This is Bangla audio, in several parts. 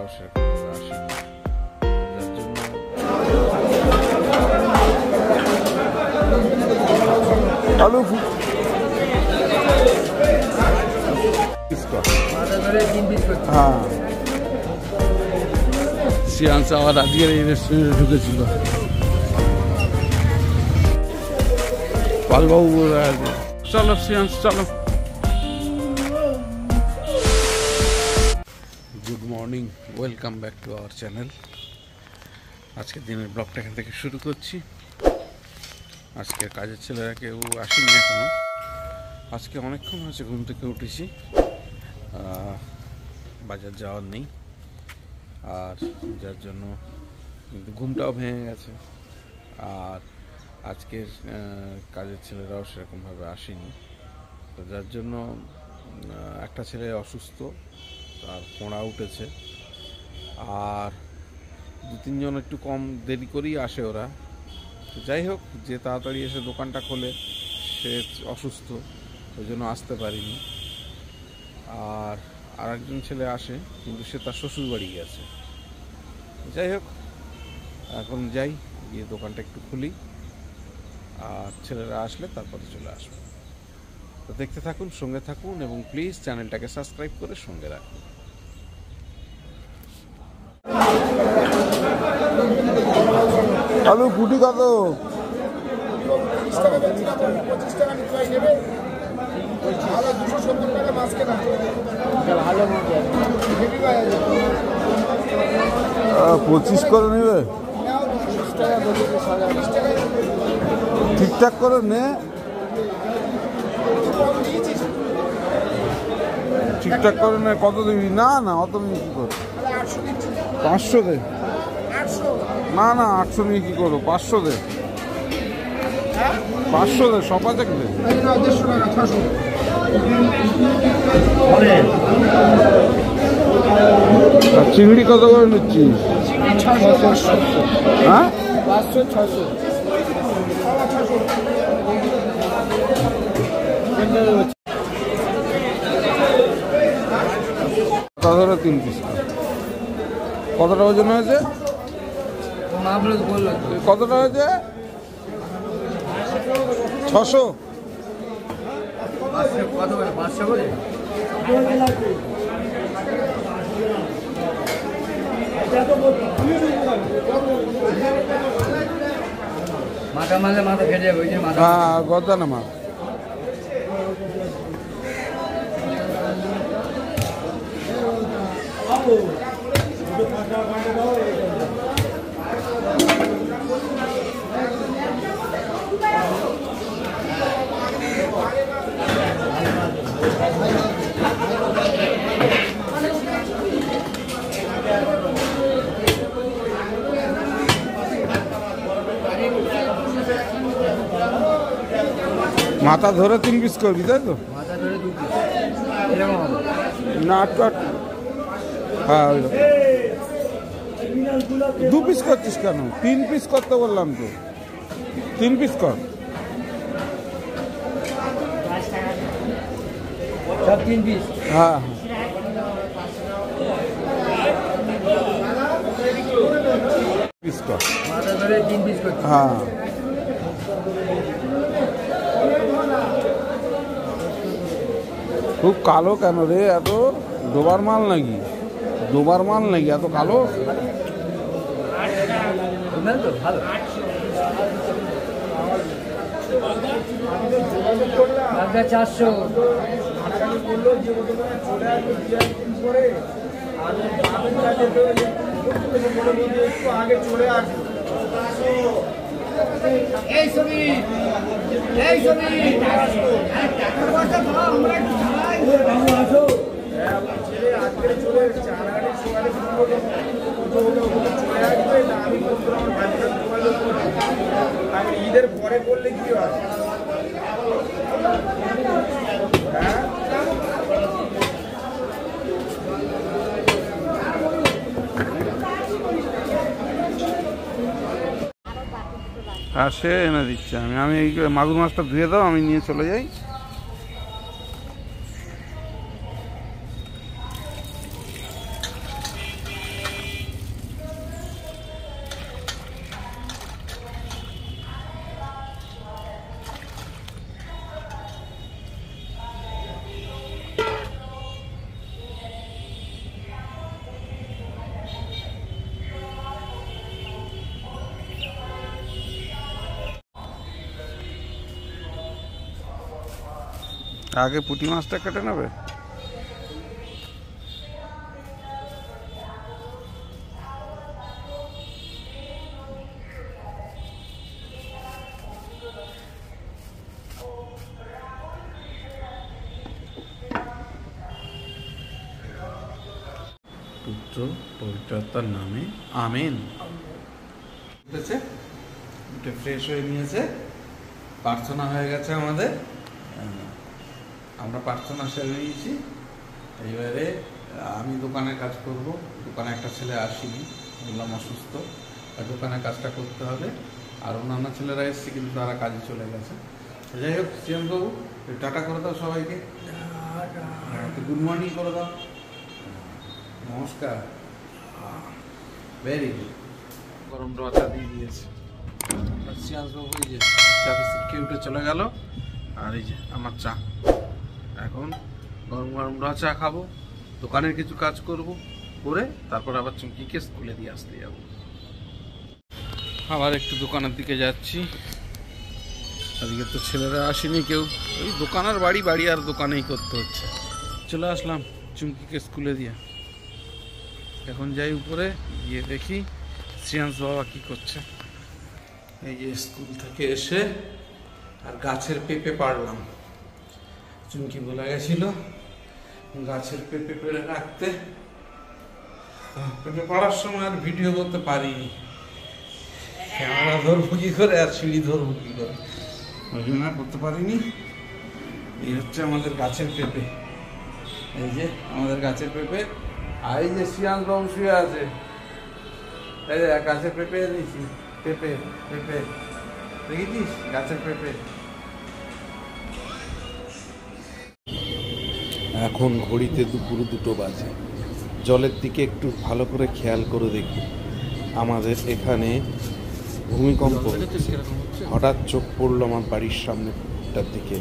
ছেলেরাও সেরকম আসেনি, যার জন্য আলু হ্যাঁ সিয়ান্স আবার আজকের এই রেস্টুরেন্টে ঢুকেছিল পালবাবু। চলো সিয়ান্স চলো। Good morning, welcome back to our channel. আজকের দিনের ব্লগটা এখান থেকে শুরু করছি। আজকে কাজের ছেলেরা কেউ আসেনি এখনো। আজকে অনেকক্ষণ হয়েছে ঘুম থেকে উঠেছি, বাজার যাওয়ার নেই, আর যার জন্য কিন্তু ঘুমটাও ভেঙে গেছে। আর আজকের কাজের ছেলেরাও সেরকমভাবে আসেনি, তো যার জন্য একটা ছেলে অসুস্থ, তার ফোঁড়া উঠেছে, আর 2-3 জন একটু কম দেরি করেই আসে ওরা। তো যাই হোক, যে তাড়াতাড়ি এসে দোকানটা খোলে সে অসুস্থ, ওই জন্য আসতে পারিনি। আর আরেকজন ছেলে আসে, কিন্তু সে তার শ্বশুর বাড়ি গেছে। যাই হোক, এখন যাই, গিয়ে দোকানটা একটু খুলি, আর ছেলেরা আসলে তারপরে চলে আসবো। তো দেখতে থাকুন, সঙ্গে থাকুন, এবং প্লিজ চ্যানেলটাকে সাবস্ক্রাইব করে সঙ্গে রাখুন। আলু ফুটি কত? পঁচিশ করে নেবে, ঠিকঠাক করে নে, ঠিকঠাক করে নে। কত দিবি? না না, অত নিয়ে কি করো? 500 দে। না না, 800 নিয়ে কি করো? 500 দে, 500 দে, সপাচক দে। চিংড়ি কত করে নিচ্ছিস? হ্যাঁ, 500-600। ধরো 3 পিস। কতটা ওজন হয়েছে? কতটা হয়েছে? 600। মাথা মারলে মাথা ফেটে যাবে, ওই যে মাথা। হ্যাঁ, গদা না মা। মাথা ধরে 3 পিস করবি, তাই তো? মাথা ধরে 2 পিস এরকম হবে না, 8 হ্যাঁ, 2 পিস করছিস কেন? 3 পিস করতে বললাম তো, 3 পিস কর। সব 3 পিস। হ্যাঁ হ্যাঁ, পিস কর, মাথা ধরে 3 পিস করছি। হ্যাঁ। খুব কালো কেন রে? এত ডোবার মাল নাকি? ডোবার মাল নাকি এত কালো? ভালো 400। আগে চলে আসবে এই ছবি, এই ছবি আজকে চলে চার সকালে চলে আসবে না? আমি ঈদের পরে করলে কি হয়? আর সে এনে দিচ্ছে। আমি এই মাগুর মাছটা ধুয়ে দাও, আমি নিয়ে চলে যাই। আগে পুঁটি মাছটা কেটে নেবে। পুত্র পবিত্রতার নামে আমেন। উঠেছে, উঠে ফ্রেশ হয়ে নিয়েছে, প্রার্থনা হয়ে গেছে আমাদের, আমরা প্রার্থনা সেরে নিয়েছি। এইবারে আমি দোকানে কাজ করব। দোকানে একটা ছেলে আসেনি, বললাম অসুস্থ, আর দোকানে কাজটা করতে হবে। আর অন্যান্য ছেলেরা এসছে কিন্তু তারা কাজে চলে গেছে। যাই হোক, শ্রীরামবাবু টাটা করে দাও সবাইকে, গুড মর্নিং করে দাও, নমস্কার। Very good. গরম রচা দিয়ে দিয়েছে। শ্রীরামবাবু এই যে চা বিস্কুট খেয়ে উঠে চলে গেল, আর এই যে আমার চা। এখন গরম গরম রচা খাবো, দোকানের কিছু কাজ করব, করে তারপর আবার চুমকিকে স্কুলে দিয়ে আসতে যাবো। আবার একটু দোকানের দিকে যাচ্ছি। আজকে তো ছেলেরা আসেনি কেউ, ওই দোকান আর বাড়ি, বাড়ি আর দোকানেই করতে হচ্ছে। চলে আসলাম চুমকিকে স্কুলে দিয়ে। এখন যাই উপরে গিয়ে দেখি শ্রেয়াংশ বাবা কি করছে। এই যে স্কুল থেকে এসে আর গাছের পেঁপে পাড়লাম। চুমকি বলে গেছিল গাছের পেঁপে পেড়ে রাখতে, পেঁপে পাড়ার সময় আর ভিডিও করতে পারিনি, ক্যামেরা ধরবো কি করে আর সিঁড়ি ধরবো কি করে, ওই জন্য করতে পারিনি। এই হচ্ছে আমাদের গাছের পেঁপে, এই যে আমাদের গাছের পেঁপে। আর এই যে শ্রীয়াংশ বাবু শুয়ে আছে, এই যে গাছের পেঁপে এনেছি, পেঁপে পেঁপে দেখেছিস, গাছের পেঁপে। এখন ঘড়িতে দুপুর 2টো বাজে। জলের দিকে একটু ভালো করে খেয়াল করে দেখুন, আমাদের এখানে ভূমিকম্প হচ্ছে। হঠাৎ চোখ পড়লো আমার বাড়ির সামনেটার দিকে,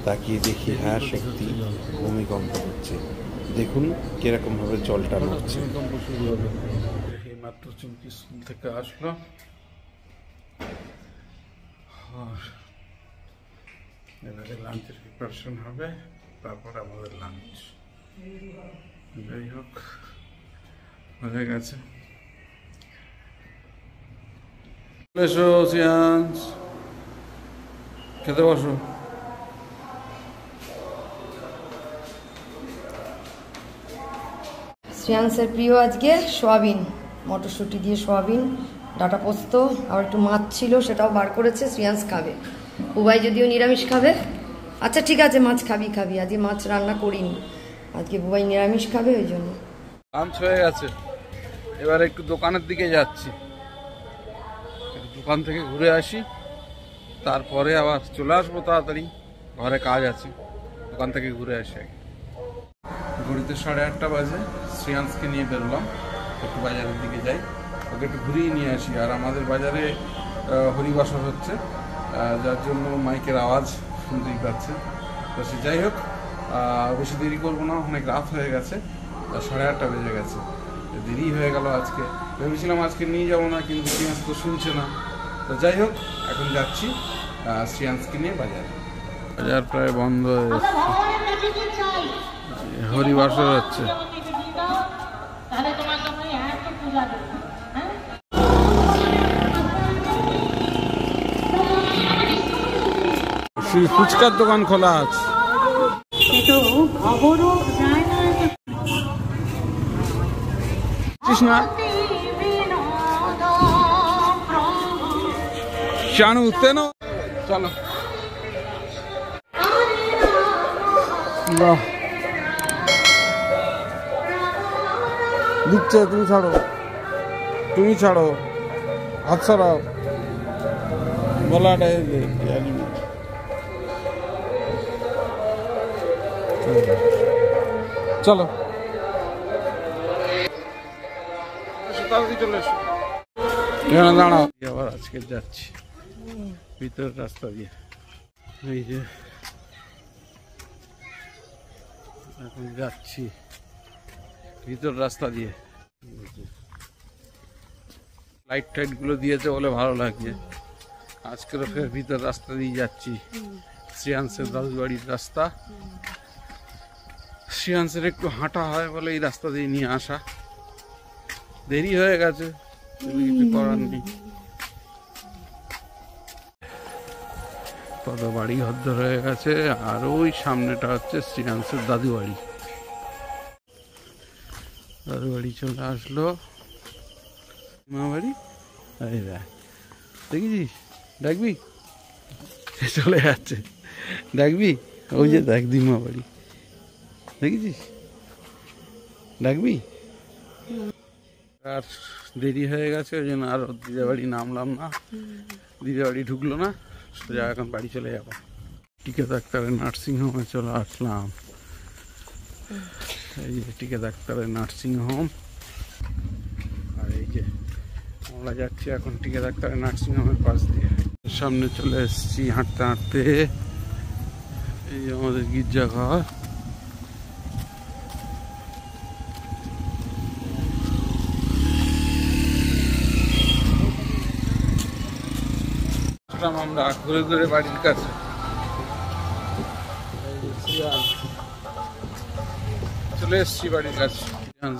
তাকিয়ে দেখি হ্যাঁ সত্যি ভূমিকম্প হচ্ছে। দেখুন কিরকম ভাবে জলটা নড়ছে। এই মাত্র চুমকি স্কুল থেকে আসলো, আর এবারে লাঞ্চের প্রিপারেশন হবে, তারপর আমাদের লাঞ্চ। যাই হোক, হয়ে গেছে। এসো সিয়ান্স, খেতে বসো। শ্রেয়াংসের প্রিয় আজকে সোয়াবিন, মটরশুঁটি দিয়ে সোয়াবিন, ডাঁটা পোস্ত, আর একটু মাছ ছিল সেটাও বার করেছে। শ্রেয়াংস খাবে, বুবাই যদিও নিরামিষ খাবে। আচ্ছা ঠিক আছে, মাছ খাবি খাবি, আজকে মাছ রান্না করিনি, আজকে বুবাই নিরামিষ খাবে, ওই জন্য। লাঞ্চ হয়ে গেছে, এবার একটু দোকানের দিকে যাচ্ছি, দোকান থেকে ঘুরে আসি, তারপরে আবার চলে আসবো তাড়াতাড়ি, ঘরে কাজ আছে, দোকান থেকে ঘুরে আসি আগে। ঘড়িতে 8:30 বাজে, শ্রেয়াংসকে নিয়ে বেরোলাম, একটু বাজারের দিকে যাই, ওকে একটু ঘুরিয়ে নিয়ে আসি। আর আমাদের বাজারে হরিবাসর হচ্ছে, যার জন্য মাইকের আওয়াজ শুনতেই পাচ্ছে। তো সে যাই হোক, বেশি দেরি করবো না, অনেক রাত হয়ে গেছে, 8:30 বেজে গেছে, দেরি হয়ে গেল। আজকে ভেবেছিলাম আজকে নিয়ে যাবো না, কিন্তু শ্রেয়াংস তো শুনছে না। তো যাই হোক, এখন যাচ্ছি শ্রেয়াংসকে নিয়ে বাজারে। বাজার প্রায় বন্ধ হয়ে গেছে, হরিবাসর হচ্ছে। ফুচকার দোকান খোলা আছে। না শানু তেনো, চলো। দিচ্ছে, তুমি ছাড়ো, তুমি ছাড়ো, হাত ছাড়াও, গলাটা চলো, চলে এসো, দাঁড়াও। আবার আজকে যাচ্ছি ভিতরের রাস্তা দিয়ে, এই যে এখন যাচ্ছি ভিতর রাস্তা দিয়ে। লাইট টাইট গুলো দিয়েছে বলে ভালো লাগছে। আজকের ফের ভিতর রাস্তা দিয়ে যাচ্ছি, শ্রেয়াংসের দাদুর বাড়ির রাস্তা। শ্রেয়াংসের একটু হাঁটা হয় বলে এই রাস্তা দিয়ে নিয়ে আসা। দেরি হয়ে গেছে, কিছু করার নেই। কত বাড়ি হদ্দর হয়ে গেছে। আর ওই সামনেটা হচ্ছে শ্রেয়াংসের দাদু বাড়ি। দাদু বাড়ি চলে আসলো। মা বাড়ি এই দেখ, দেখেছিস? ডাকবি? চলে যাচ্ছে। ডাকবি? ওই যে দেখ দিমা বাড়ি, দেখেছিস? ডাকবি? আর দেরি হয়ে গেছে, ওই জন্য আর দিদা বাড়ি নামলাম না। দিদা বাড়ি ঢুকলো না, সোজা এখন বাড়ি চলে যাবো। টিকে ডাক্তারের নার্সিংহোমে চলে আসলাম। এই যে টিকে ডাক্তারের নার্সিংহোম। আর এই যে আমরা যাচ্ছি এখন টিকে ডাক্তারের নার্সিংহোমের পাশ দিয়ে। সামনে চলে এসেছি হাঁটতে হাঁটতে। এই যে আমাদের গির্জাঘর। আমরা ঘুরে ঘুরে বাড়ির কাছে চলে এসছি বাড়ির কাছে।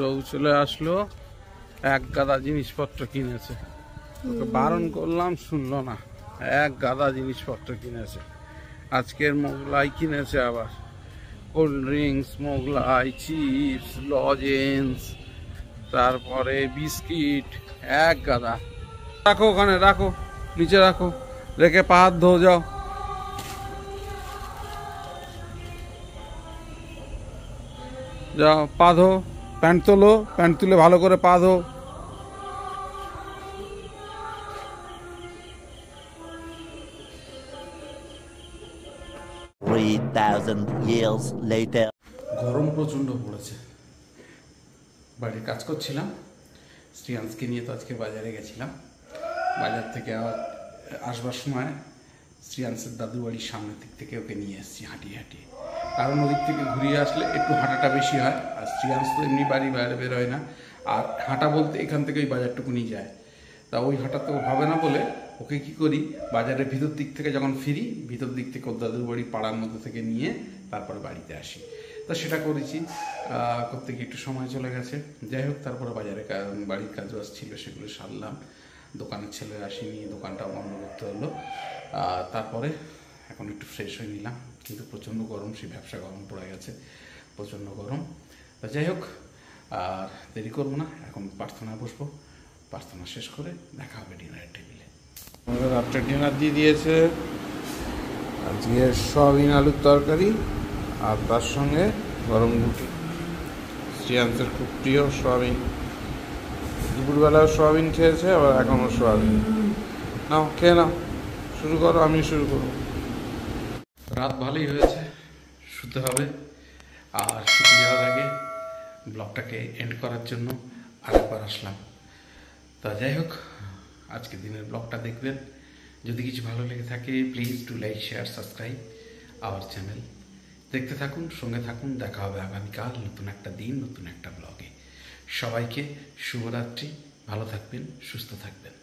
বাবু চলে আসলো, এক গাদা জিনিসপত্র কিনেছে। ওকে বারণ করলাম, শুনলো না। এক গাদা জিনিসপত্র কিনেছে। আজকের মোগলাই কিনেছে, আবার cold drinks, Mughlai, chips, lozenges, তারপরে বিস্কিট, এক গাদা। রাখো ওখানে, রাখো নিচে রাখো, রেখে পা হাত ধো যাও। যাও পা ধো, প্যান্ট তোলো, প্যান্ট তুলে ভালো করে পা ধো। 3,000 years later. গরম প্রচণ্ড পড়েছে। বাড়ির কাজ করছিলাম, শ্রেয়াংসকে নিয়ে তো আজকে বাজারে গেছিলাম। বাজার থেকে আবার আসবার সময় শ্রেয়াংসের দাদু বাড়ির সামনের দিক থেকে ওকে নিয়ে এসেছি হাঁটিয়ে হাঁটিয়ে। কারণ ওদিক থেকে ঘুরিয়ে আসলে একটু হাঁটাটা বেশি হয়। আর শ্রেয়াংস তো এমনি বাড়ি বাইরে বেরোয় না। আর হাঁটা বলতে এখান থেকে ওই বাজারটুকুনি যায়। তা ওই হাঁটা তো হবে না বলে ওকে কি করি, বাজারের ভিতর দিক থেকে যখন ফিরি, ভিতর দিক থেকে ওর দাদুর বাড়ি পাড়ার মধ্যে থেকে নিয়ে তারপরে বাড়িতে আসি। তা সেটা করেছি, করতে গিয়ে একটু সময় চলে গেছে। যাই হোক, তারপরে বাজারে বাড়ির কাজ বাজ ছিল, সেগুলো সারলাম। দোকানের ছেলে আসেনি, দোকানটা বন্ধ করতে হলো। তারপরে এখন একটু ফ্রেশ হয়ে নিলাম। কিন্তু প্রচণ্ড গরম, সেই ব্যবসা গরম পড়ে গেছে, প্রচণ্ড গরম। তা যাই হোক, আর দেরি করবো না, এখন প্রার্থনায় বসবো। প্রার্থনা শেষ করে দেখা হবে ডিনারের টেবিলে। আমাদের রাত্রে ডিনার দিয়ে দিয়েছে। আজকে সয়াবিন আলুর তরকারি আর তার সঙ্গে গরম রুটি। শ্রেয়াংসের খুব প্রিয় সয়াবিন। দুপুরবেলাও সয়াবিন খেয়েছে, আবার এখনও সয়াবিন। নাও খেয়ে নাও, শুরু করো, আমি শুরু করবো। রাত ভালোই হয়েছে, শুতে হবে। আর শুতে যাওয়ার আগে ব্লগটাকে এন্ড করার জন্য আরেকবার আসলাম। তা যাই হোক, আজকের দিনের ব্লগটা দেখবেন। যদি কিছু ভালো লেগে থাকে, please do like, share, subscribe our channel. দেখতে থাকুন, সঙ্গে থাকুন। দেখা হবে আগামীকাল নতুন একটা দিন, নতুন একটা ব্লগে। সবাইকে শুভরাত্রি, ভালো থাকবেন, সুস্থ থাকবেন।